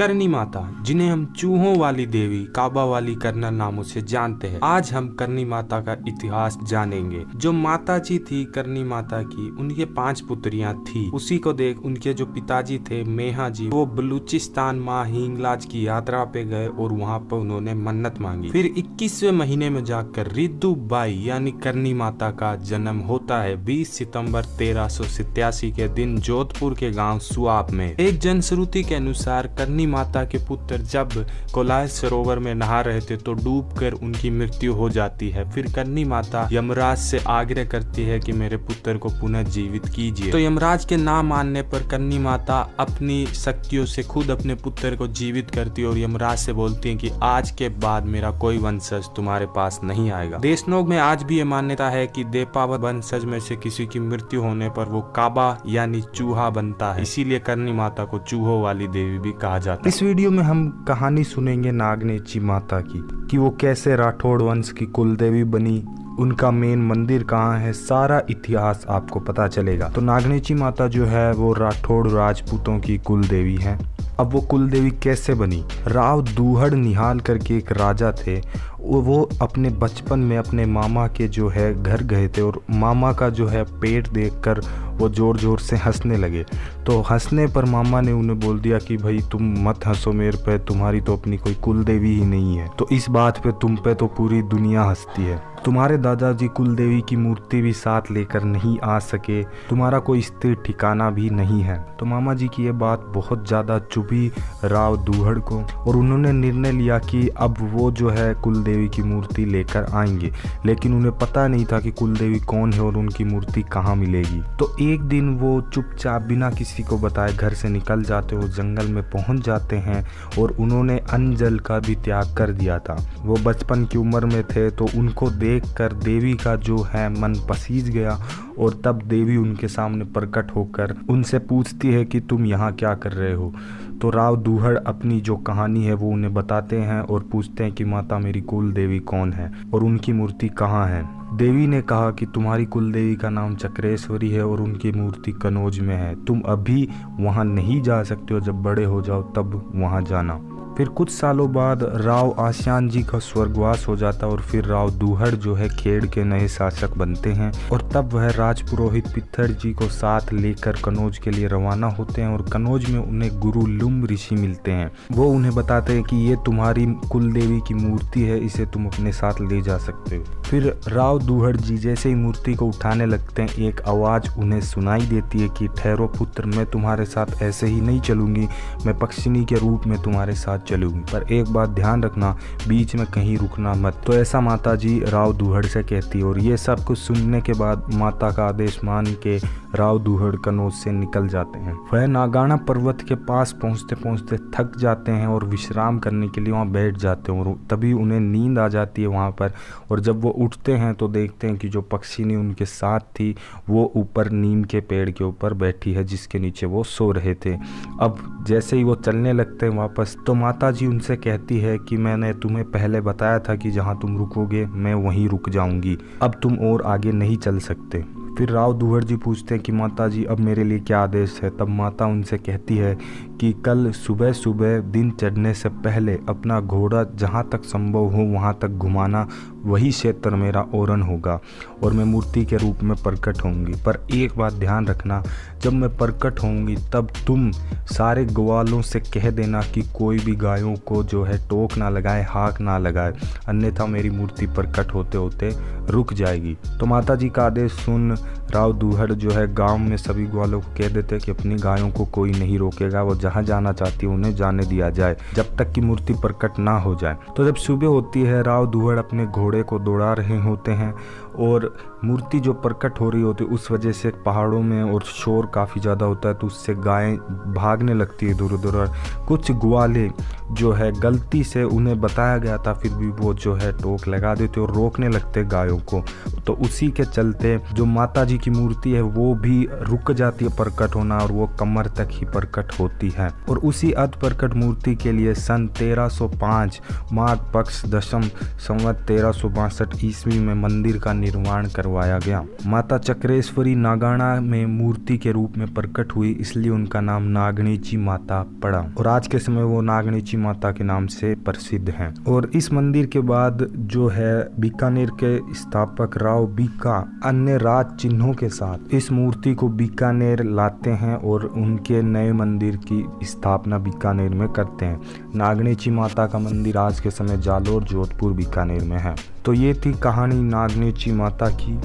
करनी माता, जिन्हें हम चूहों वाली देवी, काबा वाली करना नामों से जानते हैं। आज हम करनी माता का इतिहास जानेंगे। जो माता जी थी करनी माता की, उनके 5 पुत्रियां थी। उसी को देख उनके जो पिताजी थे मेहा जी, वो बलूचिस्तान माँ हिंगलाज की यात्रा पे गए और वहाँ पर उन्होंने मन्नत मांगी। फिर 21वें महीने में जाकर रिद्धु बाई यानी करनी माता का जन्म होता है 20 सितंबर 1387 के दिन जोधपुर के गांव सुआब में। एक जनश्रुति के अनुसार करनी माता के पुत्र जब कोलाय सरोवर में नहा रहे थे तो डूबकर उनकी मृत्यु हो जाती है। फिर करनी माता यमराज से आग्रह करती है कि मेरे पुत्र को पुनः जीवित कीजिए। तो यमराज के ना मानने पर करनी माता अपनी शक्तियों से खुद अपने पुत्र को जीवित करती है और यमराज से बोलती है कि आज के बाद मेरा कोई वंशज तुम्हारे पास नहीं आएगा। देशनोक में आज भी ये मान्यता है कि देपावत वंशज में से किसी की मृत्यु होने पर वो काबा यानी चूहा बनता है, इसीलिए करनी माता को चूहों वाली देवी भी कहा जाता है। इस वीडियो में हम कहानी सुनेंगे नागनेची माता की, कि वो कैसे राठौड़ वंश की कुल देवी बनी, उनका मेन मंदिर कहाँ है, सारा इतिहास आपको पता चलेगा। तो नागनेची माता जो है वो राठौड़ राजपूतों की कुल देवी है। अब वो कुल देवी कैसे बनी? राव दूहड़ निहाल करके एक राजा थे। वो अपने बचपन में अपने मामा के जो है घर गए थे और मामा का जो है पेट देखकर वो ज़ोर ज़ोर से हंसने लगे। तो हंसने पर मामा ने उन्हें बोल दिया कि भाई तुम मत हंसो मेरे पे, तुम्हारी तो अपनी कोई कुल देवी ही नहीं है, तो इस बात पे तुम पे तो पूरी दुनिया हंसती है। तुम्हारे दादाजी कुल देवी की मूर्ति भी साथ लेकर नहीं आ सके, तुम्हारा कोई स्थिर ठिकाना भी नहीं है। तो मामा जी की ये बात बहुत ज़्यादा चुभी राव दूहड़ को और उन्होंने निर्णय लिया कि अब वो जो है कुल देवी की मूर्ति लेकर आएंगे। लेकिन उन्हें पता नहीं था कि कुल देवी कौन है और उनकी मूर्ति कहाँ मिलेगी। तो एक दिन वो चुपचाप बिना किसी को बताए घर से निकल जाते, वो जंगल में पहुंच जाते हैं और उन्होंने अन्न जल का भी त्याग कर दिया था। वो बचपन की उम्र में थे तो उनको देखकर देवी का जो है मन पसीज गया और तब देवी उनके सामने प्रकट होकर उनसे पूछती है कि तुम यहाँ क्या कर रहे हो। तो राव दूहड़ अपनी जो कहानी है वो उन्हें बताते हैं और पूछते हैं कि माता मेरी कुल देवी कौन है और उनकी मूर्ति कहाँ है। देवी ने कहा कि तुम्हारी कुल देवी का नाम चक्रेश्वरी है और उनकी मूर्ति कनौज में है, तुम अभी वहाँ नहीं जा सकते हो, जब बड़े हो जाओ तब वहाँ जाना। फिर कुछ सालों बाद राव आसियान जी का स्वर्गवास हो जाता और फिर राव दूहड़ जो है खेड़ के नए शासक बनते हैं और तब वह राजपुरोहित पित्थर जी को साथ लेकर कनौज के लिए रवाना होते हैं और कनौज में उन्हें गुरु लुम्ब ऋषि मिलते हैं। वो उन्हें बताते हैं कि ये तुम्हारी कुल देवी की मूर्ति है, इसे तुम अपने साथ ले जा सकते हो। फिर राव दूहड़ जी जैसे ही मूर्ति को उठाने लगते हैं, एक आवाज़ उन्हें सुनाई देती है कि ठहरो पुत्र, मैं तुम्हारे साथ ऐसे ही नहीं चलूंगी, मैं पक्षिणी के रूप में तुम्हारे साथ चलूंगी, पर एक बात ध्यान रखना, बीच में कहीं रुकना मत। तो ऐसा माता जी राव दूहड़ से कहती है और ये सब कुछ सुनने के बाद माता का आदेश मान के राव दूहड़ कनौज से निकल जाते हैं। वह नागाना पर्वत के पास पहुंचते पहुंचते थक जाते हैं और विश्राम करने के लिए वहां बैठ जाते हैं और तभी उन्हें नींद आ जाती है वहां पर। और जब वो उठते हैं तो देखते हैं कि जो पक्षिणी उनके साथ थी वो ऊपर नीम के पेड़ के ऊपर बैठी है, जिसके नीचे वो सो रहे थे। अब जैसे ही वो चलने लगते हैं वापस, तो माता जी उनसे कहती है कि मैंने तुम्हें पहले बताया था कि जहाँ तुम रुकोगे मैं वहीं रुक जाऊंगी, अब तुम और आगे नहीं चल सकते। फिर राव दूहड़ जी पूछते हैं कि माता जी अब मेरे लिए क्या आदेश है। तब माता उनसे कहती है कि कल सुबह सुबह दिन चढ़ने से पहले अपना घोड़ा जहाँ तक संभव हो वहाँ तक घुमाना, वही क्षेत्र मेरा ओरन होगा और मैं मूर्ति के रूप में प्रकट होंगी। पर एक बात ध्यान रखना, जब मैं प्रकट होंगी तब तुम सारे ग्वालों से कह देना कि कोई भी गायों को जो है टोक ना लगाए, हाक ना लगाए, अन्यथा मेरी मूर्ति प्रकट होते होते रुक जाएगी। तो माता जी का आदेश सुन राव दूहड़ जो है गांव में सभी ग्वालों को कह देते कि अपनी गायों को कोई नहीं रोकेगा, वो जहां जाना चाहती है उन्हें जाने दिया जाए जब तक कि मूर्ति प्रकट ना हो जाए। तो जब सुबह होती है, राव दूहड़ अपने घोड़े को दौड़ा रहे होते हैं और मूर्ति जो प्रकट हो रही होती है उस वजह से पहाड़ों में और शोर काफ़ी ज़्यादा होता है, तो उससे गायें भागने लगती है दूर दूर। कुछ ग्वाले जो है गलती से उन्हें बताया गया था फिर भी वो जो है टोक लगा देते और रोकने लगते गायों को। तो उसी के चलते जो माता जी की मूर्ति है वो भी रुक जाती है प्रकट होना और वो कमर तक ही प्रकट होती है। और उसी अध प्रकट मूर्ति के लिए सन 1305 माघ पक्ष दशम संवत 1362 ईस्वी में मंदिर का निर्माण करवाया गया। माता चक्रेश्वरी नागाना में मूर्ति के रूप में प्रकट हुई, इसलिए उनका नाम नागणेची माता पड़ा और आज के समय वो नागणेची माता के नाम से प्रसिद्ध हैं। और इस मंदिर के बाद जो है बीकानेर के स्थापक राव बीका अन्य राज चिन्हों के साथ इस मूर्ति को बीकानेर लाते हैं और उनके नए मंदिर की स्थापना बीकानेर में करते हैं। नागणेची माता का मंदिर आज के समय जालोर, जोधपुर, बीकानेर में है। तो ये थी कहानी नागणेची माता की।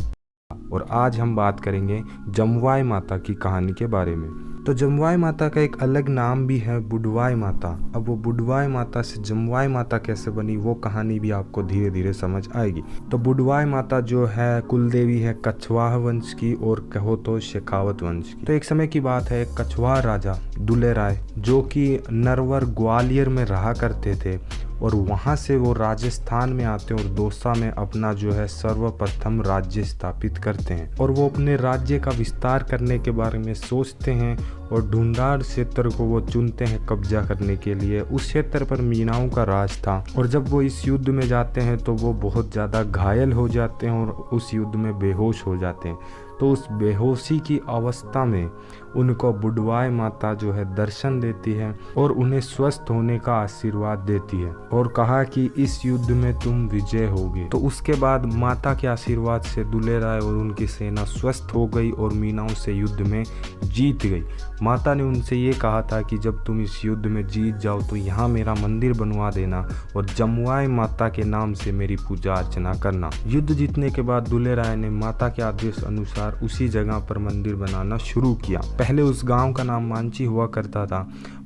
और आज हम बात करेंगे जमवाय माता की कहानी के बारे में। तो जमवाय माता का एक अलग नाम भी है बुडवाय माता। अब वो बुडवाय माता से जमवाय माता कैसे बनी वो कहानी भी आपको धीरे धीरे समझ आएगी। तो बुडवाय माता जो है कुल देवी है कछवाह वंश की और कहो तो शेखावत वंश की। तो एक समय की बात है, कछवाह राजा दुले राय जो कि नरवर ग्वालियर में रहा करते थे और वहाँ से वो राजस्थान में आते हैं और दौसा में अपना जो है सर्वप्रथम राज्य स्थापित करते हैं। और वो अपने राज्य का विस्तार करने के बारे में सोचते हैं और ढूंढाड़ क्षेत्र को वो चुनते हैं कब्जा करने के लिए। उस क्षेत्र पर मीनाओं का राज था और जब वो इस युद्ध में जाते हैं तो वो बहुत ज़्यादा घायल हो जाते हैं और उस युद्ध में बेहोश हो जाते हैं। तो उस बेहोशी की अवस्था में उनको बुडवाय माता जो है दर्शन देती है और उन्हें स्वस्थ होने का आशीर्वाद देती है और कहा कि इस युद्ध में तुम विजय होगे। तो उसके बाद माता के आशीर्वाद से दुले राय और उनकी सेना स्वस्थ हो गई और मीनाओं से युद्ध में जीत गई। माता ने उनसे ये कहा था कि जब तुम इस युद्ध में जीत जाओ तो यहाँ मेरा मंदिर बनवा देना और जमवाय माता के नाम से मेरी पूजा अर्चना करना। युद्ध जीतने के बाद दुले राय ने माता के आदेश अनुसार उसी जगह पर मंदिर बनाना शुरू किया। पहले उस गांव का नाम मांची हुआ करता था,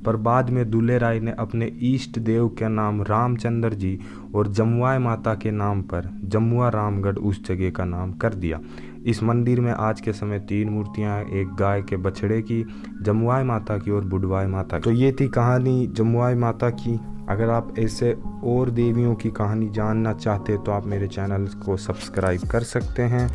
पर बाद में दुले राय ने अपने इष्ट देव के नाम रामचंद्र जी और जमवाय माता के नाम पर जमुआ रामगढ़ उस जगह का नाम कर दिया। इस मंदिर में आज के समय 3 मूर्तियां हैं, एक गाय के बछड़े की, जमवाय माता की और बुडवाय माता की। तो ये थी कहानी जमवाय माता की। अगर आप ऐसे और देवियों की कहानी जानना चाहते हैं तो आप मेरे चैनल को सब्सक्राइब कर सकते हैं।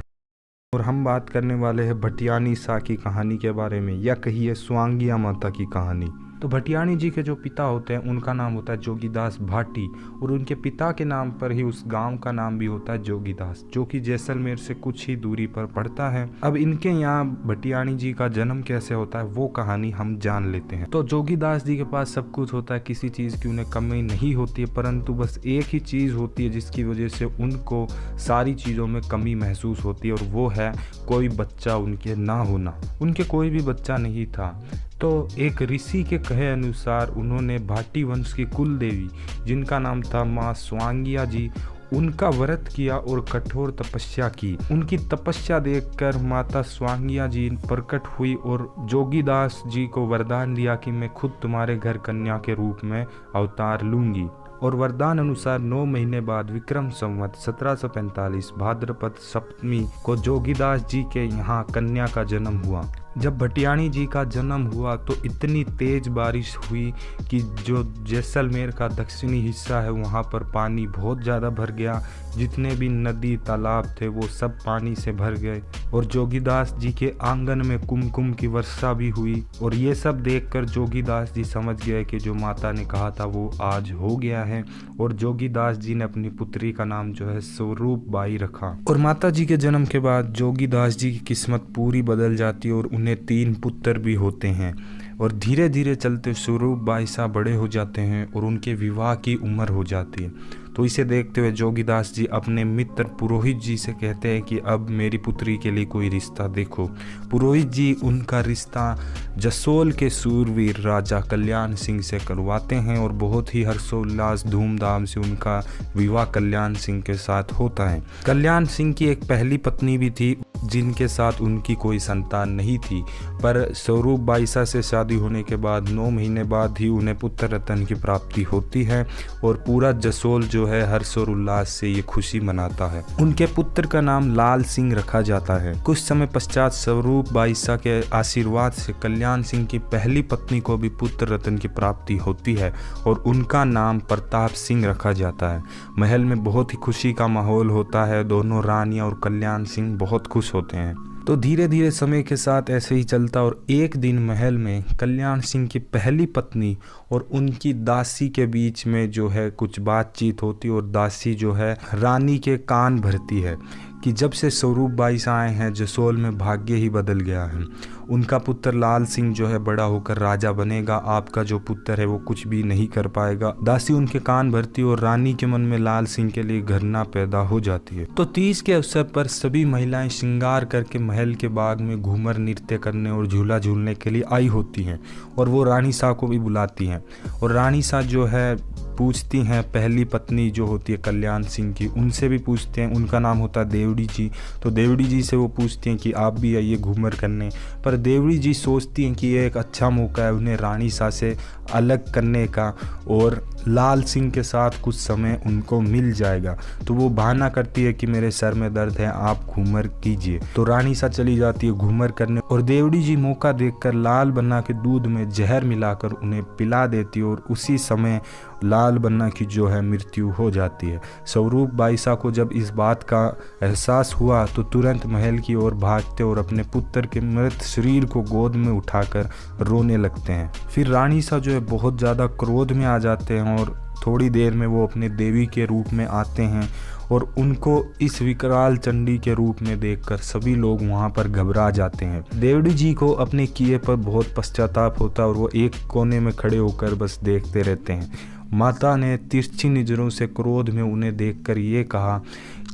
और हम बात करने वाले हैं भटियानी शाह की कहानी के बारे में, या कहिए स्वांगिया माता की कहानी। तो भटियानी जी के जो पिता होते हैं उनका नाम होता है जोगीदास भाटी और उनके पिता के नाम पर ही उस गांव का नाम भी होता है जोगीदास, जो कि जैसलमेर से कुछ ही दूरी पर पड़ता है। अब इनके यहाँ भटियानी जी का जन्म कैसे होता है वो कहानी हम जान लेते हैं। तो जोगीदास जी के पास सब कुछ होता है, किसी चीज़ की उन्हें कमी नहीं होती है, परंतु बस एक ही चीज़ होती है जिसकी वजह से उनको सारी चीज़ों में कमी महसूस होती है और वो है कोई बच्चा उनके ना होना। उनके कोई भी बच्चा नहीं था। तो एक ऋषि के कहे अनुसार उन्होंने भाटी वंश की कुल देवी जिनका नाम था माँ स्वांगिया जी, उनका व्रत किया और कठोर तपस्या की। उनकी तपस्या देखकर माता स्वांगिया जी प्रकट हुई और जोगीदास जी को वरदान दिया कि मैं खुद तुम्हारे घर कन्या के रूप में अवतार लूंगी। और वरदान अनुसार 9 महीने बाद विक्रम संवत 1745 भाद्रपद सप्तमी को जोगीदास जी के यहाँ कन्या का जन्म हुआ। जब भटियानी जी का जन्म हुआ तो इतनी तेज बारिश हुई कि जो जैसलमेर का दक्षिणी हिस्सा है वहाँ पर पानी बहुत ज़्यादा भर गया। जितने भी नदी तालाब थे वो सब पानी से भर गए और जोगीदास जी के आंगन में कुमकुम की वर्षा भी हुई। और ये सब देखकर जोगीदास जी समझ गए कि जो माता ने कहा था वो आज हो गया है और जोगीदास जी ने अपनी पुत्री का नाम जो है स्वरूप बाई रखा। और माता जी के जन्म के बाद जोगीदास जी की किस्मत पूरी बदल जाती है और उन्हें 3 पुत्र भी होते हैं। और धीरे धीरे चलते स्वरूप बाई साहब बड़े हो जाते हैं और उनके विवाह की उम्र हो जाती है। तो इसे देखते हुए जोगीदास जी अपने मित्र पुरोहित जी से कहते हैं कि अब मेरी पुत्री के लिए कोई रिश्ता देखो। पुरोहित जी उनका रिश्ता जसोल के सूरवीर राजा कल्याण सिंह से करवाते हैं और बहुत ही हर्षोल्लास धूमधाम से उनका विवाह कल्याण सिंह के साथ होता है। कल्याण सिंह की एक पहली पत्नी भी थी जिनके साथ उनकी कोई संतान नहीं थी, पर स्वरूप बाईसा से शादी होने के बाद 9 महीने बाद ही उन्हें पुत्र रत्न की प्राप्ति होती है और पूरा जसोल जो है हर्ष और उल्लास से ये खुशी मनाता है। उनके पुत्र का नाम लाल सिंह रखा जाता है। कुछ समय पश्चात स्वरूप बाईसा के आशीर्वाद से कल्याण सिंह की पहली पत्नी को भी पुत्र रत्न की प्राप्ति होती है और उनका नाम प्रताप सिंह रखा जाता है। महल में बहुत ही खुशी का माहौल होता है। दोनों रानियां और कल्याण सिंह बहुत खुश होते हैं। तो धीरे धीरे समय के साथ ऐसे ही चलता और एक दिन महल में कल्याण सिंह की पहली पत्नी और उनकी दासी के बीच में जो है कुछ बातचीत होती और दासी जो है रानी के कान भरती है कि जब से स्वरूप बाई आए हैं जसोल में भाग्य ही बदल गया है। उनका पुत्र लाल सिंह जो है बड़ा होकर राजा बनेगा, आपका जो पुत्र है वो कुछ भी नहीं कर पाएगा। दासी उनके कान भरती और रानी के मन में लाल सिंह के लिए घृणा पैदा हो जाती है। तो तीज के अवसर पर सभी महिलाएं श्रृंगार करके महल के बाग में घूमर नृत्य करने और झूला झूलने के लिए आई होती हैं और वो रानी साह को भी बुलाती हैं और रानी साह जो है पूछती हैं पहली पत्नी जो होती है कल्याण सिंह की, उनसे भी पूछते हैं, उनका नाम होता है देवड़ी जी। तो देवड़ी जी से वो पूछती हैं कि आप भी आइए घूमर करने, पर देवड़ी जी सोचती हैं कि ये एक अच्छा मौका है उन्हें रानी सा से अलग करने का और लाल सिंह के साथ कुछ समय उनको मिल जाएगा। तो वो बहाना करती है कि मेरे सर में दर्द है, आप घूमर कीजिए। तो रानी सा चली जाती है घूमर करने और देवड़ी जी मौका देखकर लाल बन्ना के दूध में जहर मिलाकर उन्हें पिला देती और उसी समय लाल बन्ना की जो है मृत्यु हो जाती है। स्वरूप बाईसा को जब इस बात का एहसास हुआ तो तुरंत महल की ओर भागते और अपने पुत्र के मृत शरीर को गोद में उठाकर रोने लगते हैं। फिर रानी सा जो है बहुत ज़्यादा क्रोध में आ जाते हैं और थोड़ी देर में वो अपने देवी के रूप में आते हैं और उनको इस विकराल चंडी के रूप में देखकर सभी लोग वहां पर घबरा जाते हैं। देवड़ी जी को अपने किए पर बहुत पश्चाताप होता है और वो एक कोने में खड़े होकर बस देखते रहते हैं। माता ने तिरछी नज़रों से क्रोध में उन्हें देखकर ये कहा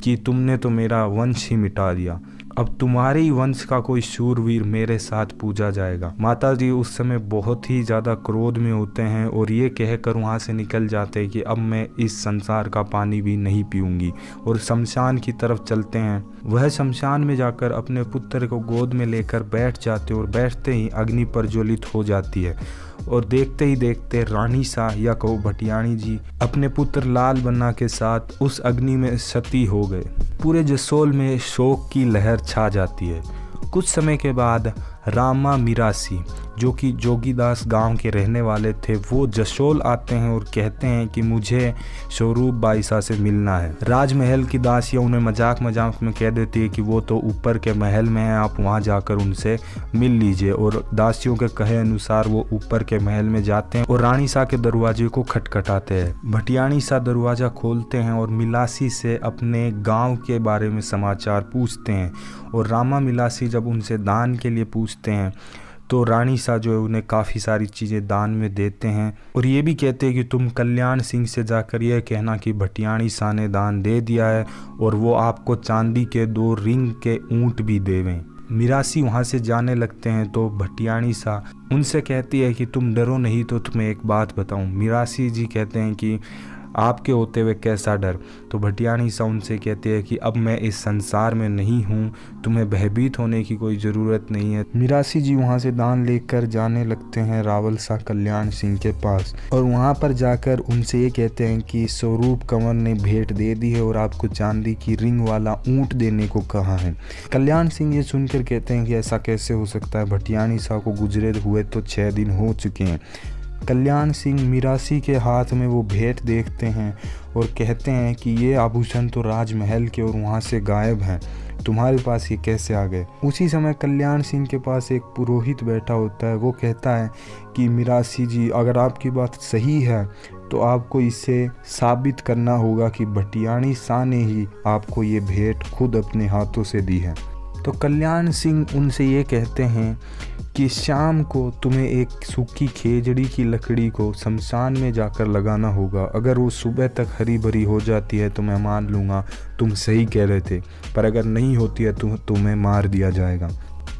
कि तुमने तो मेरा वंश ही मिटा दिया, अब तुम्हारे ही वंश का कोई शूरवीर मेरे साथ पूजा जाएगा। माता जी उस समय बहुत ही ज़्यादा क्रोध में होते हैं और ये कहकर वहाँ से निकल जाते हैं कि अब मैं इस संसार का पानी भी नहीं पीऊँगी और शमशान की तरफ चलते हैं। वह शमशान में जाकर अपने पुत्र को गोद में लेकर बैठ जाते और बैठते ही अग्नि प्रज्वलित हो जाती है और देखते ही देखते रानी सा या कहो भटियाणी जी अपने पुत्र लाल बन्ना के साथ उस अग्नि में सती हो गए। पूरे जसोल में शोक की लहर छा जाती है। कुछ समय के बाद रामा मिरासी जो कि जोगीदास गांव के रहने वाले थे वो जसोल आते हैं और कहते हैं कि मुझे स्वरूप बाईसा से मिलना है। राजमहल की दासियां उन्हें मजाक में कह देती है कि वो तो ऊपर के महल में है, आप वहां जाकर उनसे मिल लीजिए और दासियों के कहे अनुसार वो ऊपर के महल में जाते हैं और रानी सा के दरवाजे को खटखटाते हैं। भटियाणी सा दरवाज़ा खोलते हैं और मिलासी से अपने गाँव के बारे में समाचार पूछते हैं और रामा मिलासी जब उनसे दान के लिए पूछते हैं तो रानी सा जो है उन्हें काफ़ी सारी चीज़ें दान में देते हैं और ये भी कहते हैं कि तुम कल्याण सिंह से जाकर यह कहना कि भटियाणी सा ने दान दे दिया है और वो आपको चांदी के 2 रिंग के ऊंट भी देवें। मिरासी वहाँ से जाने लगते हैं तो भटियाणी सा उनसे कहती है कि तुम डरो नहीं तो तुम्हें एक बात बताऊं। मिरासी जी कहते हैं कि आपके होते हुए कैसा डर। तो भटियाणी सा उनसे कहते हैं कि अब मैं इस संसार में नहीं हूँ, तुम्हें भयभीत होने की कोई ज़रूरत नहीं है। मिरासी जी वहाँ से दान लेकर जाने लगते हैं रावल सा कल्याण सिंह के पास और वहाँ पर जाकर उनसे ये कहते हैं कि स्वरूप कंवर ने भेंट दे दी है और आपको चांदी की रिंग वाला ऊँट देने को कहा है। कल्याण सिंह ये सुनकर कहते हैं कि ऐसा कैसे हो सकता है, भटियाणी सा को गुजरे हुए तो 6 दिन हो चुके हैं। कल्याण सिंह मिरासी के हाथ में वो भेंट देखते हैं और कहते हैं कि ये आभूषण तो राजमहल के और वहाँ से गायब हैं, तुम्हारे पास ये कैसे आ गए। उसी समय कल्याण सिंह के पास एक पुरोहित बैठा होता है। वो कहता है कि मिरासी जी अगर आपकी बात सही है तो आपको इसे साबित करना होगा कि भटियाणी सा ने ही आपको ये भेंट खुद अपने हाथों से दी है। तो कल्याण सिंह उनसे ये कहते हैं कि शाम को तुम्हें एक सूखी खेजड़ी की लकड़ी को शमशान में जाकर लगाना होगा। अगर वो सुबह तक हरी भरी हो जाती है तो मैं मान लूँगा तुम सही कह रहे थे, पर अगर नहीं होती है तो तुम्हें मार दिया जाएगा।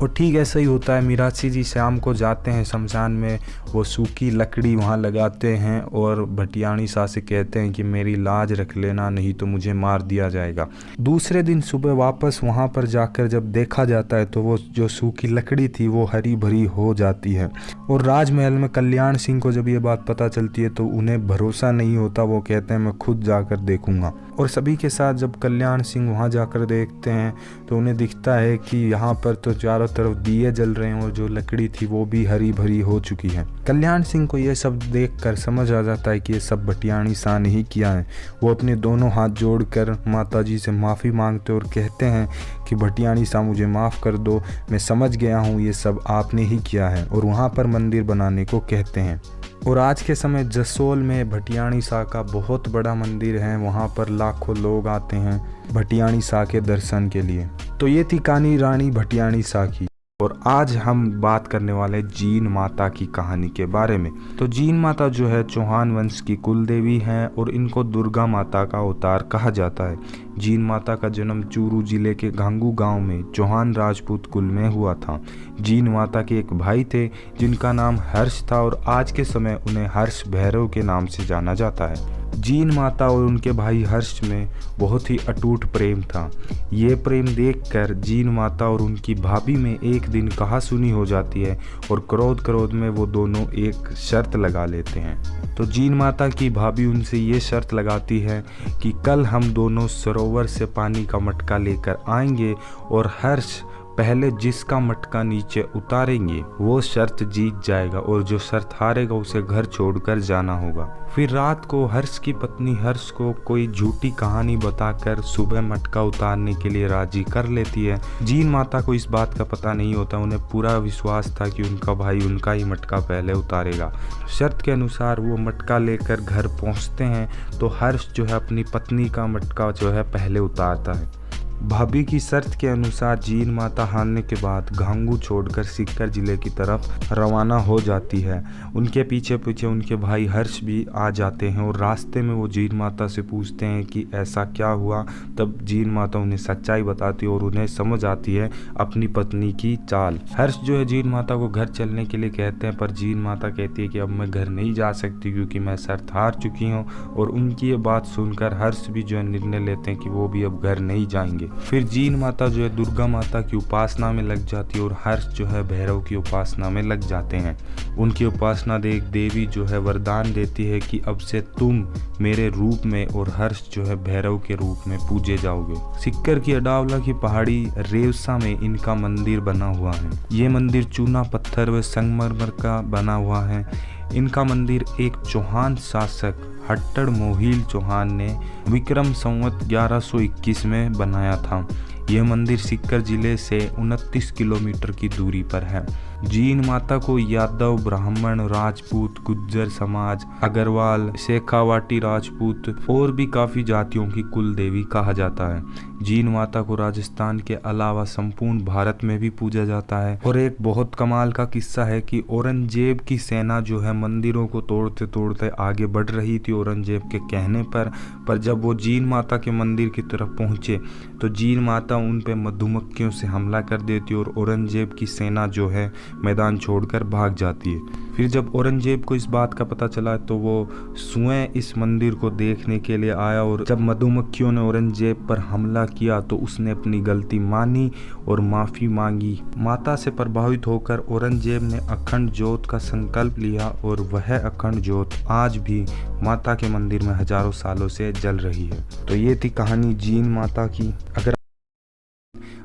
और ठीक ऐसा ही होता है। मिरासी जी शाम को जाते हैं शमशान में, वो सूखी लकड़ी वहाँ लगाते हैं और भटियाणी सा से कहते हैं कि मेरी लाज रख लेना नहीं तो मुझे मार दिया जाएगा। दूसरे दिन सुबह वापस वहाँ पर जाकर जब देखा जाता है तो वो जो सूखी लकड़ी थी वो हरी भरी हो जाती है। और राजमहल में कल्याण सिंह को जब ये बात पता चलती है तो उन्हें भरोसा नहीं होता, वो कहते हैं मैं खुद जाकर देखूंगा। और सभी के साथ जब कल्याण सिंह वहाँ जाकर देखते हैं तो उन्हें दिखता है कि यहाँ पर तो चारों तरफ दिए जल रहे हैं और जो लकड़ी थी वो भी हरी भरी हो चुकी है। कल्याण सिंह को यह सब देखकर समझ आ जाता है कि ये सब भटियाणी शाह ने ही किया है। वो अपने दोनों हाथ जोड़कर माताजी से माफ़ी मांगते और कहते हैं कि भटियाणी शाह मुझे माफ़ कर दो, मैं समझ गया हूँ ये सब आपने ही किया है, और वहाँ पर मंदिर बनाने को कहते हैं। और आज के समय जसोल में भटियाणी शाह का बहुत बड़ा मंदिर है, वहाँ पर लाखों लोग आते हैं भटियाणी शाह के दर्शन के लिए। तो ये थी कहानी रानी भटियाणी शाह की। और आज हम बात करने वाले जीन माता की कहानी के बारे में। तो जीन माता जो है चौहान वंश की कुल देवी हैं और इनको दुर्गा माता का अवतार कहा जाता है। जीन माता का जन्म चूरू जिले के घांगू गांव में चौहान राजपूत कुल में हुआ था। जीन माता के एक भाई थे जिनका नाम हर्ष था और आज के समय उन्हें हर्ष भैरव के नाम से जाना जाता है। जीन माता और उनके भाई हर्ष में बहुत ही अटूट प्रेम था। ये प्रेम देखकर जीन माता और उनकी भाभी में एक दिन कहासुनी हो जाती है और क्रोध में वो दोनों एक शर्त लगा लेते हैं। तो जीन माता की भाभी उनसे ये शर्त लगाती है कि कल हम दोनों सरोवर से पानी का मटका लेकर आएंगे और हर्ष पहले जिसका मटका नीचे उतारेंगे वो शर्त जीत जाएगा और जो शर्त हारेगा उसे घर छोड़कर जाना होगा। फिर रात को हर्ष की पत्नी हर्ष को कोई झूठी कहानी बताकर सुबह मटका उतारने के लिए राजी कर लेती है। जीन माता को इस बात का पता नहीं होता, उन्हें पूरा विश्वास था कि उनका भाई उनका ही मटका पहले उतारेगा। शर्त के अनुसार वो मटका लेकर घर पहुंचते हैं तो हर्ष जो है अपनी पत्नी का मटका जो है पहले उतारता है। भाभी की शर्त के अनुसार जीन माता हारने के बाद घांगू छोड़कर सीकर जिले की तरफ रवाना हो जाती है। उनके पीछे पीछे उनके भाई हर्ष भी आ जाते हैं और रास्ते में वो जीन माता से पूछते हैं कि ऐसा क्या हुआ। तब जीन माता उन्हें सच्चाई बताती है और उन्हें समझ आती है अपनी पत्नी की चाल। हर्ष जो है जीन माता को घर चलने के लिए कहते हैं पर जीन माता कहती है कि अब मैं घर नहीं जा सकती क्योंकि मैं शर्त हार चुकी हूँ। और उनकी ये बात सुनकर हर्ष भी जो है निर्णय लेते हैं कि वो भी अब घर नहीं जाएंगे। फिर जीन माता जो है दुर्गा माता की उपासना में लग जाती है और हर्ष जो है भैरव की उपासना में लग जाते हैं। उनकी उपासना देख देवी जो है वरदान देती है कि अब से तुम मेरे रूप में और हर्ष जो है भैरव के रूप में पूजे जाओगे। सिक्कर की अडावला की पहाड़ी रेवसा में इनका मंदिर बना हुआ है। ये मंदिर चूना पत्थर व संगमरमर का बना हुआ है। इनका मंदिर एक चौहान शासक हट्टड़ मोहिल चौहान ने विक्रम संवत 1121 में बनाया था। यह मंदिर सीकर जिले से 29 किलोमीटर की दूरी पर है। जीन माता को यादव, ब्राह्मण, राजपूत, गुज्जर समाज, अग्रवाल, शेखावाटी राजपूत और भी काफ़ी जातियों की कुल देवी कहा जाता है। जीन माता को राजस्थान के अलावा संपूर्ण भारत में भी पूजा जाता है। और एक बहुत कमाल का किस्सा है कि औरंगजेब की सेना जो है मंदिरों को तोड़ते तोड़ते आगे बढ़ रही थी औरंगजेब के कहने पर जब वो जीन माता के मंदिर की तरफ पहुंचे तो जीन माता उन पे मधुमक्खियों से हमला कर देती और औरंगजेब की सेना जो है मैदान छोड़कर भाग जाती है। फिर जब औरंगजेब को इस बात का पता चला तो वो स्वयं इस मंदिर को देखने के लिए आया और जब मधुमक्खियों ने औरंगजेब पर हमला किया तो उसने अपनी गलती मानी और माफ़ी मांगी। माता से प्रभावित होकर औरंगजेब ने अखंड ज्योत का संकल्प लिया और वह अखंड ज्योत आज भी माता के मंदिर में हजारों सालों से जल रही है। तो ये थी कहानी जीन माता की। अगर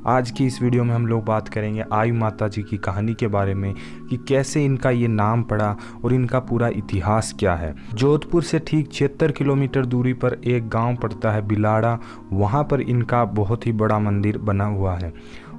आज की इस वीडियो में हम लोग बात करेंगे आई माता जी की कहानी के बारे में कि कैसे इनका ये नाम पड़ा और इनका पूरा इतिहास क्या है। जोधपुर से ठीक 76 किलोमीटर दूरी पर एक गांव पड़ता है बिलाड़ा। वहां पर इनका बहुत ही बड़ा मंदिर बना हुआ है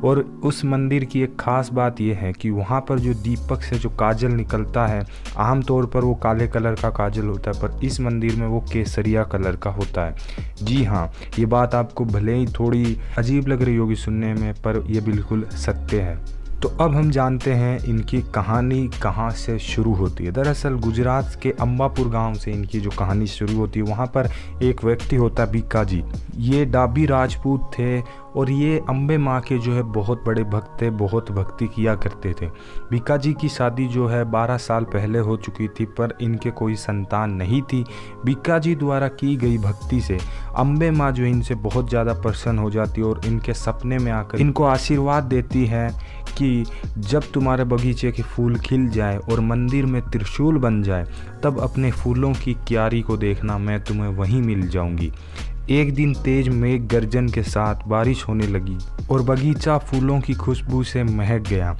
और उस मंदिर की एक ख़ास बात यह है कि वहाँ पर जो दीपक से जो काजल निकलता है आमतौर पर वो काले कलर का काजल होता है पर इस मंदिर में वो केसरिया कलर का होता है। जी हाँ, ये बात आपको भले ही थोड़ी अजीब लग रही होगी सुनने में पर यह बिल्कुल सत्य है। तो अब हम जानते हैं इनकी कहानी कहाँ से शुरू होती है। दरअसल गुजरात के अंबापुर गांव से इनकी जो कहानी शुरू होती है वहाँ पर एक व्यक्ति होता है बीका जी। ये डाबी राजपूत थे और ये अम्बे माँ के जो है बहुत बड़े भक्त थे, बहुत भक्ति किया करते थे। बीका जी की शादी जो है 12 साल पहले हो चुकी थी पर इनके कोई संतान नहीं थी। बीका जी द्वारा की गई भक्ति से अम्बे माँ जो इनसे बहुत ज़्यादा प्रसन्न हो जाती है और इनके सपने में आकर इनको आशीर्वाद देती है कि जब तुम्हारे बगीचे के फूल खिल जाए और मंदिर में त्रिशूल बन जाए तब अपने फूलों की क्यारी को देखना, मैं तुम्हें वहीं मिल जाऊंगी। एक दिन तेज मेघ गर्जन के साथ बारिश होने लगी और बगीचा फूलों की खुशबू से महक गया।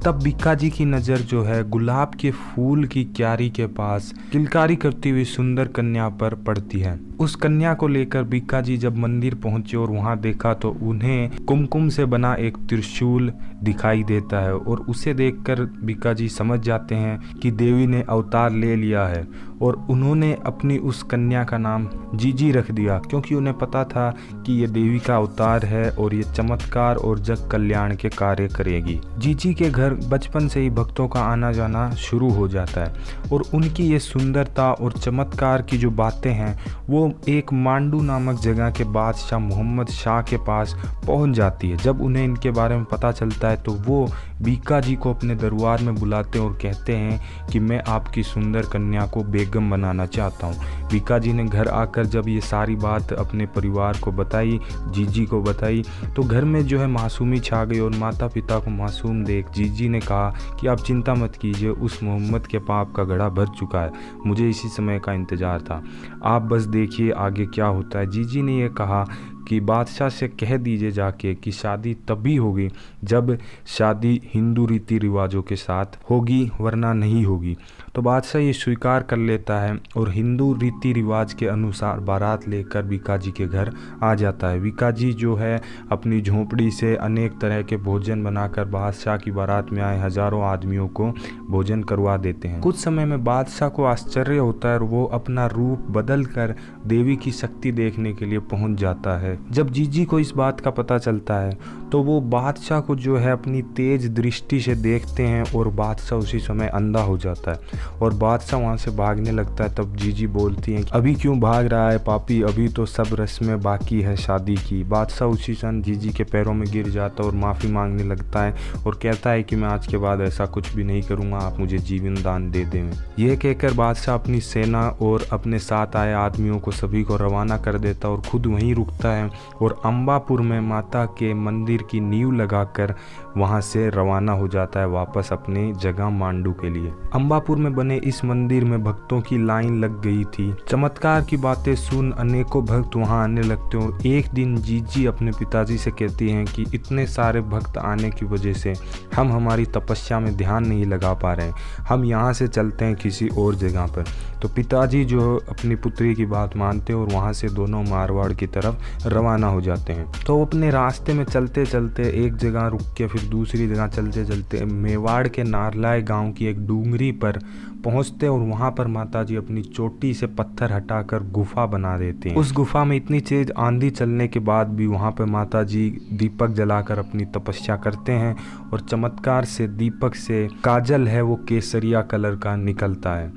तब बीका जी की नज़र जो है गुलाब के फूल की क्यारी के पास किलकारी करती हुई सुंदर कन्या पर पड़ती है। उस कन्या को लेकर बीका जी जब मंदिर पहुंचे और वहां देखा तो उन्हें कुमकुम से बना एक त्रिशूल दिखाई देता है और उसे देखकर बीका जी समझ जाते हैं कि देवी ने अवतार ले लिया है और उन्होंने अपनी उस कन्या का नाम जीजी रख दिया, क्योंकि उन्हें पता था कि ये देवी का अवतार है और ये चमत्कार और जग कल्याण के कार्य करेगी। जीजी के घर बचपन से ही भक्तों का आना जाना शुरू हो जाता है और उनकी ये सुंदरता और चमत्कार की जो बातें हैं वो एक मांडू नामक जगह के बादशाह मोहम्मद शाह के पास पहुंच जाती है। जब उन्हें इनके बारे में पता चलता है तो वो बीका जी को अपने दरबार में बुलाते हैं और कहते हैं कि मैं आपकी सुंदर कन्या को बेगम बनाना चाहता हूँ। बीका जी ने घर आकर जब ये सारी बात अपने परिवार को बताई, जीजी को बताई, तो घर में जो है मासूमी छा गई और माता पिता को मासूम देख जीजी ने कहा कि आप चिंता मत कीजिए, उस मोहम्मद के पाप का घड़ा भर चुका है, मुझे इसी समय का इंतज़ार था, आप बस देखिए आगे क्या होता है। जीजी ने यह कहा कि बादशाह से कह दीजिए जाके कि शादी तभी होगी जब शादी हिंदू रीति रिवाजों के साथ होगी, वरना नहीं होगी। तो बादशाह ये स्वीकार कर लेता है और हिंदू रीति रिवाज के अनुसार बारात लेकर बीका जी के घर आ जाता है। बीका जी जो है अपनी झोंपड़ी से अनेक तरह के भोजन बनाकर बादशाह की बारात में आए हजारों आदमियों को भोजन करवा देते हैं। कुछ समय में बादशाह को आश्चर्य होता है और वो अपना रूप बदल कर देवी की शक्ति देखने के लिए पहुंच जाता है। जब जीजी को इस बात का पता चलता है तो वो बादशाह को जो है अपनी तेज दृष्टि से देखते हैं और बादशाह उसी समय अंधा हो जाता है और बादशाह वहाँ से भागने लगता है। तब जीजी बोलती हैं, अभी क्यों भाग रहा है पापी, अभी तो सब रस्में बाकी है शादी की। बादशाह उसी क्षण जीजी के पैरों में गिर जाता है और माफ़ी मांगने लगता है और कहता है कि मैं आज के बाद ऐसा कुछ भी नहीं करूँगा, आप मुझे जीवन दान दे दें। यह कहकर बादशाह अपनी सेना और अपने साथ आए आदमियों को सभी को रवाना कर देता और खुद वहीं रुकता है और अंबापुर में माता के मंदिर की नींव लगाकर वहां से रवाना हो जाता है वापस अपने जगह मांडू के लिए। अंबापुर में बने इस मंदिर में भक्तों की लाइन लग गई थी। चमत्कार की बातें सुन अनेकों भक्त वहां आने लगते हैं और एक दिन जीजी अपने पिताजी से कहती हैं कि इतने सारे भक्त आने की वजह से हम हमारी तपस्या में ध्यान नहीं लगा पा रहे हैं, हम यहाँ से चलते हैं किसी और जगह पर। तो पिताजी जो अपनी पुत्री की बात मानते हैं और वहाँ से दोनों मारवाड़ की तरफ रवाना हो जाते हैं। तो वो अपने रास्ते में चलते चलते एक जगह रुक के फिर दूसरी जगह चलते चलते मेवाड़ के नारलाए गांव की एक डूंगरी पर पहुंचते और वहां पर माताजी अपनी चोटी से पत्थर हटाकर गुफा बना देते हैं। उस गुफा में इतनी तेज आंधी चलने के बाद भी वहां पर माताजी दीपक जलाकर अपनी तपस्या करते हैं और चमत्कार से दीपक से काजल है वो केसरिया कलर का निकलता है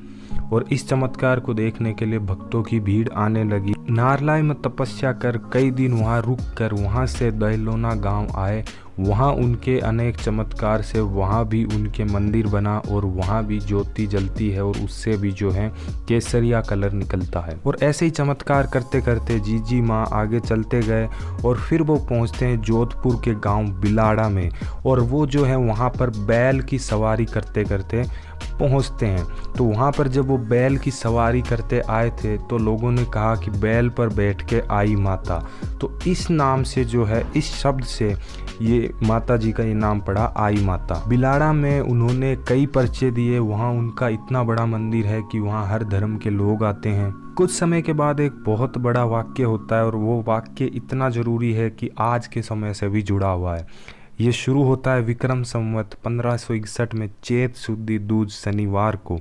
और इस चमत्कार को देखने के लिए भक्तों की भीड़ आने लगी। नारलाई में तपस्या कर कई दिन वहां रुक कर वहां से दहलोना गांव आए। वहां उनके अनेक चमत्कार से वहां भी उनके मंदिर बना और वहां भी ज्योति जलती है और उससे भी जो है केसरिया कलर निकलता है। और ऐसे ही चमत्कार करते करते जीजी माँ आगे चलते गए और फिर वो पहुंचते हैं जोधपुर के गांव बिलाड़ा में और वो जो है वहां पर बैल की सवारी करते करते पहुंचते हैं। तो वहां पर जब वो बैल की सवारी करते आए थे तो लोगों ने कहा कि बैल पर बैठ के आई माता, तो इस नाम से जो है इस शब्द से ये माता जी का ये नाम पड़ा आई माता। बिलाड़ा में उन्होंने कई पर्चे दिए, वहाँ उनका इतना बड़ा मंदिर है कि वहाँ हर धर्म के लोग आते हैं। कुछ समय के बाद एक बहुत बड़ा वाक्य होता है और वो वाक्य इतना ज़रूरी है कि आज के समय से भी जुड़ा हुआ है। ये शुरू होता है विक्रम संवत 1561 में चैत शुद्धि दूज शनिवार को,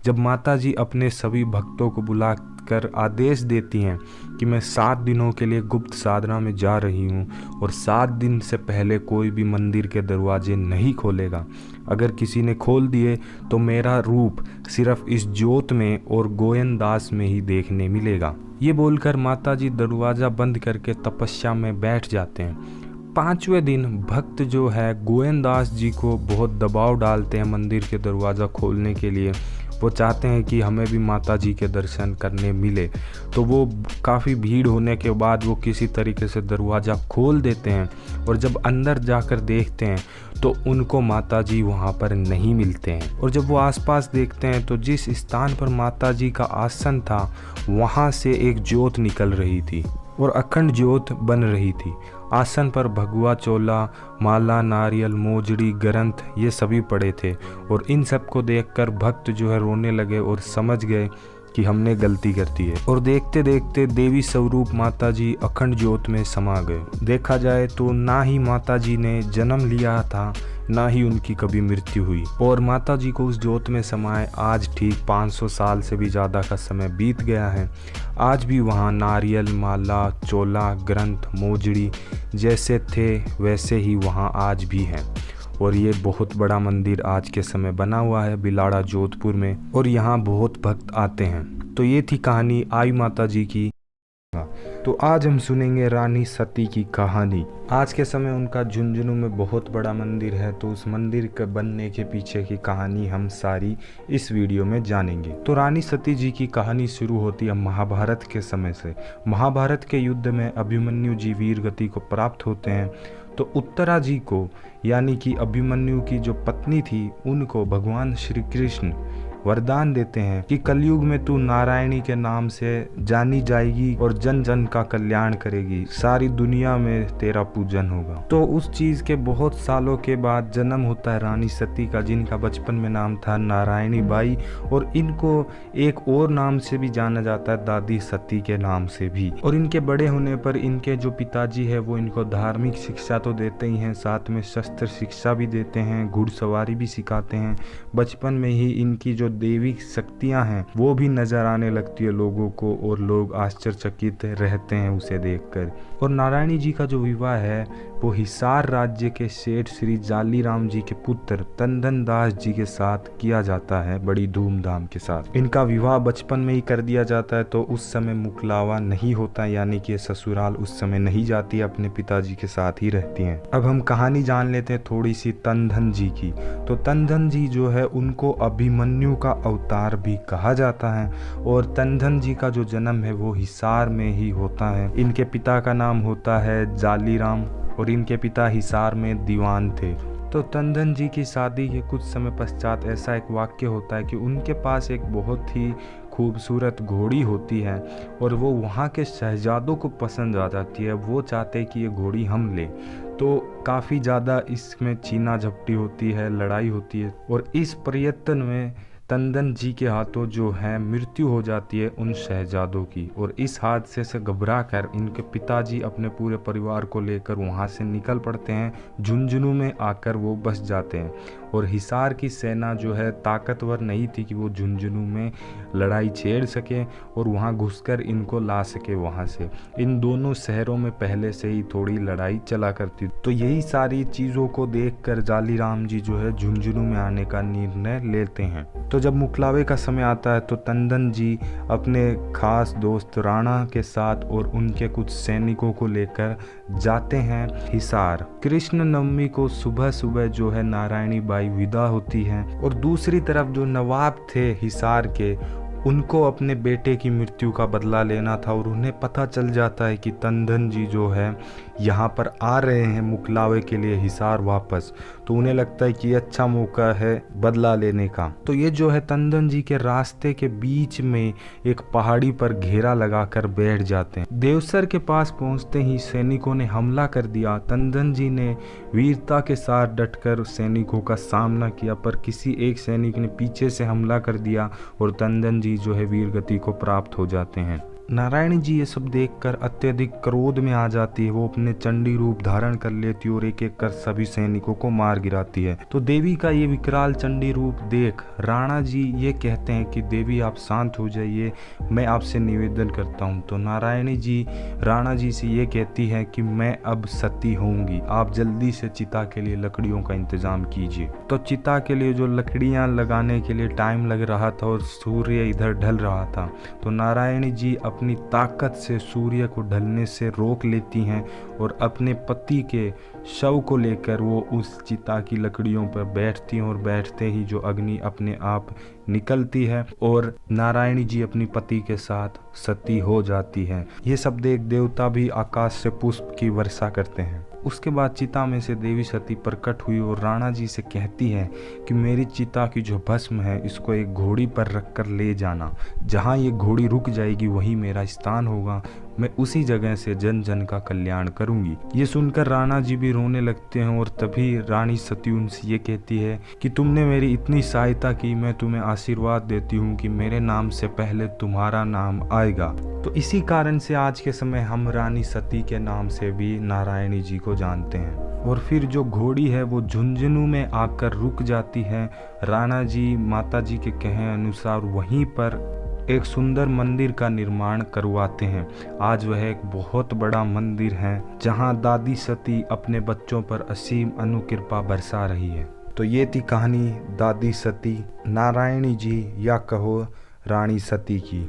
जब माता जी अपने सभी भक्तों को बुलाकर आदेश देती हैं कि मैं 7 दिनों के लिए गुप्त साधना में जा रही हूँ और 7 दिन से पहले कोई भी मंदिर के दरवाजे नहीं खोलेगा। अगर किसी ने खोल दिए तो मेरा रूप सिर्फ इस ज्योत में और गोयनदास में ही देखने मिलेगा। ये बोलकर माता जी दरवाज़ा बंद करके तपस्या में बैठ जाते हैं। 5वें दिन भक्त जो है गोयनदास जी को बहुत दबाव डालते हैं मंदिर के दरवाज़ा खोलने के लिए। वो चाहते हैं कि हमें भी माता जी के दर्शन करने मिले। तो वो काफ़ी भीड़ होने के बाद वो किसी तरीके से दरवाज़ा खोल देते हैं और जब अंदर जाकर देखते हैं तो उनको माता जी वहाँ पर नहीं मिलते हैं। और जब वो आसपास देखते हैं तो जिस स्थान पर माता जी का आसन था वहाँ से एक ज्योत निकल रही थी। और अखंड ज्योत बन रही थी। आसन पर भगवा चोला, माला, नारियल, मोजड़ी, ग्रंथ ये सभी पड़े थे और इन सब को देखकर भक्त जो है रोने लगे और समझ गए कि हमने गलती कर दी है। और देखते देखते देवी स्वरूप माता जी अखंड ज्योत में समा गए। देखा जाए तो ना ही माता जी ने जन्म लिया था, ना ही उनकी कभी मृत्यु हुई, और माता जी को उस ज्योत में समाये आज ठीक 500 साल से भी ज़्यादा का समय बीत गया है। आज भी वहाँ नारियल, माला, चोला, ग्रंथ, मोजड़ी जैसे थे वैसे ही वहाँ आज भी हैं। और ये बहुत बड़ा मंदिर आज के समय बना हुआ है बिलाड़ा जोधपुर में, और यहाँ बहुत भक्त आते हैं। तो ये थी कहानी आई माता जी की। तो आज हम सुनेंगे रानी सती की कहानी। आज के समय उनका झुंझुनू में बहुत बड़ा मंदिर है, तो उस मंदिर के बनने के पीछे की कहानी हम सारी इस वीडियो में जानेंगे। तो रानी सती जी की कहानी शुरू होती है महाभारत के समय से। महाभारत के युद्ध में अभिमन्यु जी वीर गति को प्राप्त होते हैं, तो उत्तरा जी को यानी कि अभिमन्यु की जो पत्नी थी उनको भगवान श्री कृष्ण वरदान देते हैं कि कलयुग में तू नारायणी के नाम से जानी जाएगी और जन जन का कल्याण करेगी, सारी दुनिया में तेरा पूजन होगा। तो उस चीज के बहुत सालों के बाद जन्म होता है रानी सती का, जिनका बचपन में नाम था नारायणी बाई, और इनको एक और नाम से भी जाना जाता है, दादी सती के नाम से भी। और इनके बड़े होने पर इनके जो पिताजी है वो इनको धार्मिक शिक्षा तो देते ही हैं, साथ में शस्त्र शिक्षा भी देते हैं, घुड़सवारी भी सिखाते हैं। बचपन में ही इनकी जो देवी शक्तियां हैं वो भी नजर आने लगती है लोगों को, और लोग आश्चर्यचकित रहते हैं उसे देखकर। और नारायणी जी का जो विवाह है वो हिसार राज्य के सेठ श्री जालीराम जी के पुत्र तंदन दास जी के साथ किया जाता है बड़ी धूमधाम के साथ। इनका विवाह बचपन में ही कर दिया जाता है, तो उस समय मुकलावा नहीं होता, यानी कि ससुराल उस समय नहीं जाती, अपने पिताजी के साथ ही रहती हैं। अब हम कहानी जान लेते हैं थोड़ी सी तंदन जी की। तो तंदन जी जो है उनको अभिमन्यु का अवतार भी कहा जाता है, और तंदन जी का जो जन्म है वो हिसार में ही होता है। इनके पिता का नाम होता है जालीराम और इनके पिता हिसार में दीवान थे। तो तंदन जी की शादी के कुछ समय पश्चात ऐसा एक वाक्य होता है कि उनके पास एक बहुत ही खूबसूरत घोड़ी होती है, और वो वहाँ के शहजादों को पसंद आ जाती है। वो चाहते हैं कि ये घोड़ी हम लें, तो काफ़ी ज़्यादा इसमें छीना झपटी होती है, लड़ाई होती है, और इस प्रयत्न में तंदन जी के हाथों जो है मृत्यु हो जाती है उन शहजादों की। और इस हादसे से घबराकर इनके पिताजी अपने पूरे परिवार को लेकर वहाँ से निकल पड़ते हैं। झुंझुनू में आकर वो बस जाते हैं, और हिसार की सेना जो है ताकतवर नहीं थी कि वो झुंझुनू में लड़ाई छेड़ सके और वहाँ घुसकर इनको ला सके वहाँ से। इन दोनों शहरों में पहले से ही थोड़ी लड़ाई चला करती। तो यही सारी चीज़ों को देखकर जालीराम जी जो है झुंझुनू में आने का निर्णय लेते हैं। तो जब मुकलावे का समय आता है तो तंदन जी अपने खास दोस्त राणा के साथ और उनके कुछ सैनिकों को लेकर जाते हैं हिसार। कृष्ण नवमी को सुबह सुबह जो है नारायणी बाई विदा होती हैं, और दूसरी तरफ जो नवाब थे हिसार के उनको अपने बेटे की मृत्यु का बदला लेना था, और उन्हें पता चल जाता है कि तंदन जी जो है यहाँ पर आ रहे हैं मुकलावे के लिए हिसार वापस। तो उन्हें लगता है कि ये अच्छा मौका है बदला लेने का। तो ये जो है तंदन जी के रास्ते के बीच में एक पहाड़ी पर घेरा लगाकर बैठ जाते हैं। देवसर के पास पहुंचते ही सैनिकों ने हमला कर दिया। तंदन जी ने वीरता के साथ डटकर सैनिकों का सामना किया, पर किसी एक सैनिक ने पीछे से हमला कर दिया और तंदन जी जो है वीर गति को प्राप्त हो जाते हैं। नारायणी जी ये सब देखकर अत्यधिक क्रोध में आ जाती है। वो अपने चंडी रूप धारण कर लेती है और एक एक कर सभी सैनिकों को मार गिराती है। तो देवी का ये विकराल चंडी रूप देख राणा जी ये कहते हैं कि देवी आप शांत हो जाइए, मैं आपसे निवेदन करता हूँ। तो नारायणी जी राणा जी से ये कहती है कि मैं अब सती होंगी, आप जल्दी से चिता के लिए लकड़ियों का इंतजाम कीजिए। तो चिता के लिए जो लकड़ियाँ लगाने के लिए टाइम लग रहा था और सूर्य इधर ढल रहा था, तो नारायणी जी अपनी ताकत से सूर्य को ढलने से रोक लेती हैं और अपने पति के शव को लेकर वो उस चिता की लकड़ियों पर बैठती हैं, और बैठते ही जो अग्नि अपने आप निकलती है और नारायणी जी अपनी पति के साथ सती हो जाती हैं। ये सब देख देवता भी आकाश से पुष्प की वर्षा करते हैं। उसके बाद चिता में से देवी सती प्रकट हुई और राणा जी से कहती है कि मेरी चिता की जो भस्म है इसको एक घोड़ी पर रखकर ले जाना, जहाँ ये घोड़ी रुक जाएगी वहीं मेरा स्थान होगा, मैं उसी जगह से जन जन का कल्याण करूंगी। ये सुनकर राणा जी भी रोने लगते हैं और तभी रानी सती उनसे ये कहती है कि तुमने मेरी इतनी सहायता की, मैं तुम्हें आशीर्वाद देती हूँ कि मेरे नाम से पहले तुम्हारा नाम आएगा। तो इसी कारण से आज के समय हम रानी सती के नाम से भी नारायणी जी को जानते हैं। और फिर जो घोड़ी है वो झुंझुनू में आकर रुक जाती है। राणा जी माता जी के कहे अनुसार वहीं पर एक सुंदर मंदिर का निर्माण करवाते हैं। आज वह एक बहुत बड़ा मंदिर है जहां दादी सती अपने बच्चों पर असीम अनुकृपा बरसा रही है। तो ये थी कहानी दादी सती, नारायणी जी या कहो रानी सती की।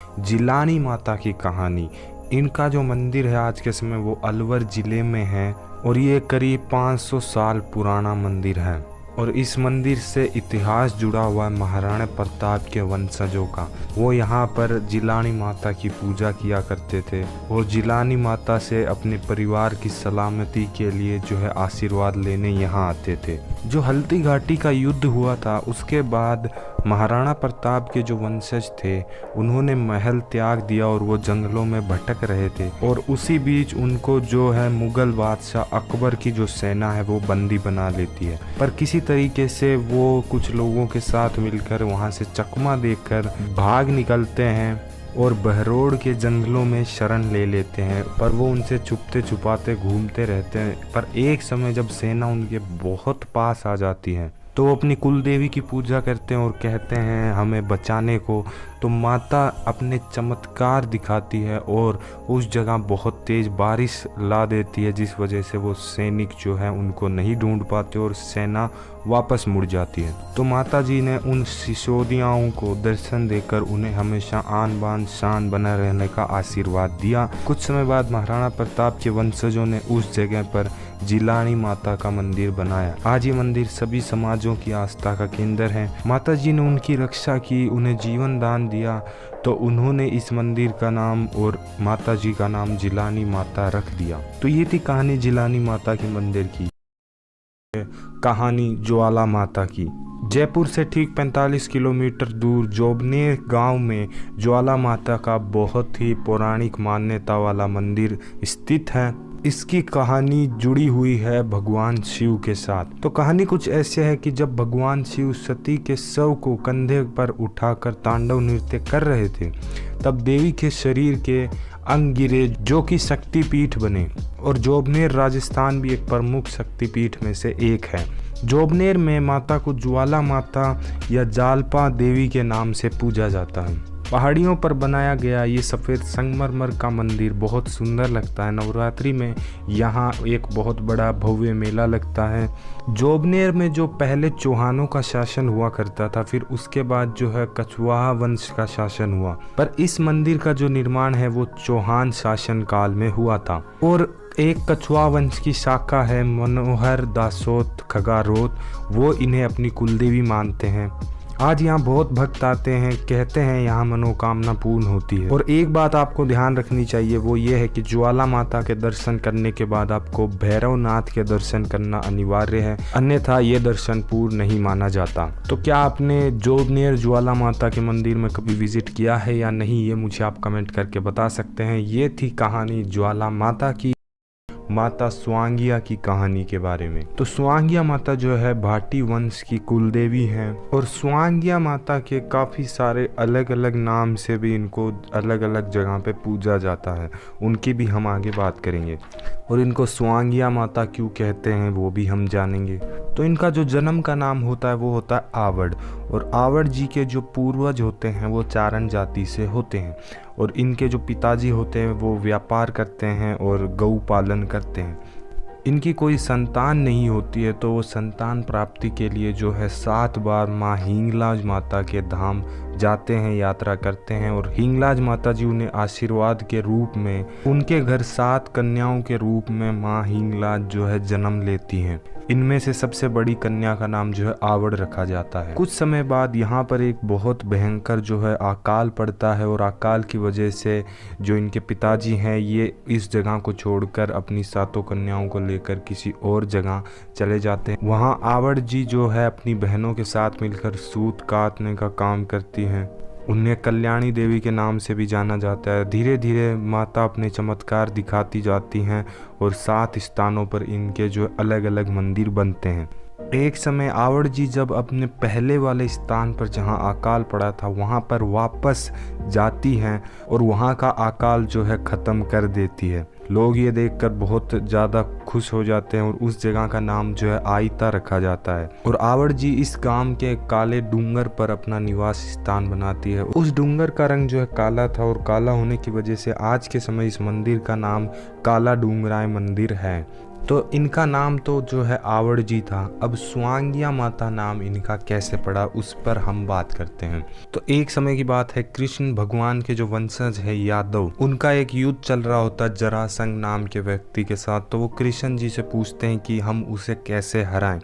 जिलानी माता की कहानी। इनका जो मंदिर है आज के समय वो अलवर जिले में है और ये करीब 500 साल पुराना मंदिर है। और इस मंदिर से इतिहास जुड़ा हुआ है महाराणा प्रताप के वंशजों का। वो यहाँ पर जिलानी माता की पूजा किया करते थे और जिलानी माता से अपने परिवार की सलामती के लिए जो है आशीर्वाद लेने यहाँ आते थे। जो हल्दी घाटी का युद्ध हुआ था उसके बाद महाराणा प्रताप के जो वंशज थे उन्होंने महल त्याग दिया और वो जंगलों में भटक रहे थे। और उसी बीच उनको जो है मुगल बादशाह अकबर की जो सेना है वो बंदी बना लेती है। पर किसी तरीके से वो कुछ लोगों के साथ मिलकर वहाँ से चकमा देकर भाग निकलते हैं और बहरोड़ के जंगलों में शरण ले लेते हैं। पर वो उनसे छुपते छुपाते घूमते रहते हैं। पर एक समय जब सेना उनके बहुत पास आ जाती है तो वो अपनी कुल देवी की पूजा करते हैं और कहते हैं हमें बचाने को। तो माता अपने चमत्कार दिखाती है और उस जगह बहुत तेज़ बारिश ला देती है, जिस वजह से वो सैनिक जो है उनको नहीं ढूंढ पाते और सेना वापस मुड़ जाती है। तो माता जी ने उन सिसोदियाओं को दर्शन देकर उन्हें हमेशा आन बान शान बना रहने का आशीर्वाद दिया। कुछ समय बाद महाराणा प्रताप के वंशजों ने उस जगह पर जिलानी माता का मंदिर बनाया। आज ये मंदिर सभी समाजों की आस्था का केंद्र है। माता जी ने उनकी रक्षा की, उन्हें जीवन दान दिया, तो उन्होंने इस मंदिर का नाम और माता जी का नाम जिलानी माता रख दिया। तो ये थी कहानी जिलानी माता के मंदिर की। कहानी ज्वाला माता की। जयपुर से ठीक 45 किलोमीटर दूर जोबनेर गांव में ज्वाला माता का बहुत ही पौराणिक मान्यता वाला मंदिर स्थित है। इसकी कहानी जुड़ी हुई है भगवान शिव के साथ। तो कहानी कुछ ऐसे है कि जब भगवान शिव सती के शव को कंधे पर उठाकर तांडव नृत्य कर रहे थे तब देवी के शरीर के अंग गिरे जो कि शक्तिपीठ बने। और जोबनेर राजस्थान भी एक प्रमुख शक्तिपीठ में से एक है। जोबनेर में माता को ज्वाला माता या जालपा देवी के नाम से पूजा जाता है। पहाड़ियों पर बनाया गया ये सफ़ेद संगमरमर का मंदिर बहुत सुंदर लगता है। नवरात्रि में यहाँ एक बहुत बड़ा भव्य मेला लगता है। जोबनेर में जो पहले चौहानों का शासन हुआ करता था, फिर उसके बाद जो है कछवाहा वंश का शासन हुआ। पर इस मंदिर का जो निर्माण है वो चौहान शासन काल में हुआ था। और एक कछुआ वंश की शाखा है मनोहर दासोत खगारोत, वो इन्हें अपनी कुलदेवी मानते हैं। आज यहाँ बहुत भक्त आते हैं, कहते हैं यहाँ मनोकामना पूर्ण होती है। और एक बात आपको ध्यान रखनी चाहिए वो ये है कि ज्वाला माता के दर्शन करने के बाद आपको भैरवनाथ के दर्शन करना अनिवार्य है, अन्यथा ये दर्शन पूर्ण नहीं माना जाता। तो क्या आपने जोबनेर ज्वाला माता के मंदिर में कभी विजिट किया है या नहीं, ये मुझे आप कमेंट करके बता सकते हैं। ये थी कहानी ज्वाला माता की। माता स्वांगिया की कहानी के बारे में। तो स्वांगिया माता जो है भाटी वंश की कुलदेवी हैं और स्वांगिया माता के काफ़ी सारे अलग अलग नाम से भी इनको अलग अलग जगह पे पूजा जाता है, उनकी भी हम आगे बात करेंगे। और इनको स्वांगिया माता क्यों कहते हैं वो भी हम जानेंगे। तो इनका जो जन्म का नाम होता है वो होता है आवड़। और आवड़ जी के जो पूर्वज होते हैं वो चारण जाति से होते हैं। और इनके जो पिताजी होते हैं वो व्यापार करते हैं और गौ पालन करते हैं। इनकी कोई संतान नहीं होती है तो वो संतान प्राप्ति के लिए जो है 7 बार माँ हिंगलाज माता के धाम जाते हैं, यात्रा करते हैं। और हिंगलाज माता जी उन्हें आशीर्वाद के रूप में उनके घर 7 कन्याओं के रूप में माँ हिंगलाज जो है जन्म लेती हैं। इनमें से सबसे बड़ी कन्या का नाम जो है आवड़ रखा जाता है। कुछ समय बाद यहाँ पर एक बहुत भयंकर जो है अकाल पड़ता है और अकाल की वजह से जो इनके पिताजी हैं ये इस जगह को छोड़कर अपनी 7 कन्याओं को लेकर किसी और जगह चले जाते हैं। वहाँ आवड़ जी जो है अपनी बहनों के साथ मिलकर सूत काटने का काम करती हैं। उन्हें कल्याणी देवी के नाम से भी जाना जाता है। धीरे धीरे माता अपने चमत्कार दिखाती जाती हैं और 7 स्थानों पर इनके जो अलग अलग मंदिर बनते हैं। एक समय आवड़ जी जब अपने पहले वाले स्थान पर जहां अकाल पड़ा था वहां पर वापस जाती हैं और वहां का अकाल जो है ख़त्म कर देती है। लोग ये देखकर बहुत ज़्यादा खुश हो जाते हैं और उस जगह का नाम जो है आइता रखा जाता है। और आवड़ जी इस गांव के काले डूंगर पर अपना निवास स्थान बनाती है। उस डूंगर का रंग जो है काला था और काला होने की वजह से आज के समय इस मंदिर का नाम काला डूंगराय मंदिर है। तो इनका नाम तो जो है आवड़ जी था। अब स्वांगिया माता नाम इनका कैसे पड़ा उस पर हम बात करते हैं। तो एक समय की बात है, कृष्ण भगवान के जो वंशज है यादव, उनका एक युद्ध चल रहा होता है जरासंध नाम के व्यक्ति के साथ। तो वो कृष्ण जी से पूछते हैं कि हम उसे कैसे हराएं।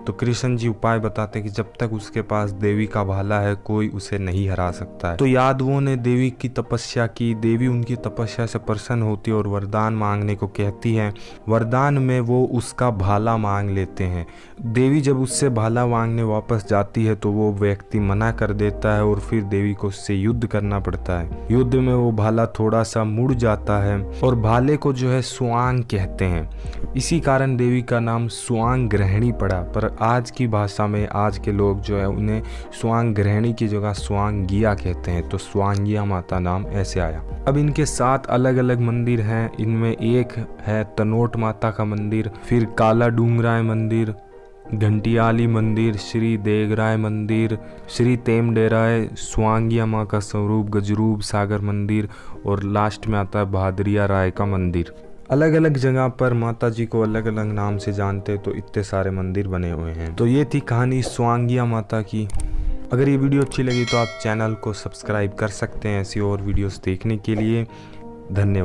तो कृष्ण जी उपाय बताते हैं कि जब तक उसके पास देवी का भाला है कोई उसे नहीं हरा सकता है। तो यादवों ने देवी की तपस्या की। देवी उनकी तपस्या से प्रसन्न होती है और वरदान मांगने को कहती है। वरदान में वो उसका भाला मांग लेते हैं। देवी जब उससे भाला मांगने वापस जाती है तो वो व्यक्ति मना कर देता है और फिर देवी को उससे युद्ध करना पड़ता है। युद्ध में वो भाला थोड़ा सा मुड़ जाता है और भाले को जो है स्वांग कहते हैं। इसी कारण देवी का नाम स्वांग ग्रहणी पड़ा। पर आज की भाषा में आज के लोग जो है उन्हें स्वांग ग्रहणी की जगह स्वांगिया कहते हैं। तो स्वांगिया माता नाम ऐसे आया। अब इनके 7 अलग अलग मंदिर हैं। इनमें एक है तनोट माता का मंदिर, फिर काला डूंगराय मंदिर, घंटियाली मंदिर, श्री देगराय मंदिर, श्री तेमडेराय, स्वांगिया माँ का स्वरूप, गजरूप सागर मंदिर और लास्ट में आता है भादरिया राय का मंदिर। अलग अलग जगह पर माता जी को अलग अलग नाम से जानते, तो इतने सारे मंदिर बने हुए हैं। तो ये थी कहानी स्वांगिया माता की। अगर ये वीडियो अच्छी लगी तो आप चैनल को सब्सक्राइब कर सकते हैं ऐसी और वीडियोस देखने के लिए। धन्यवाद।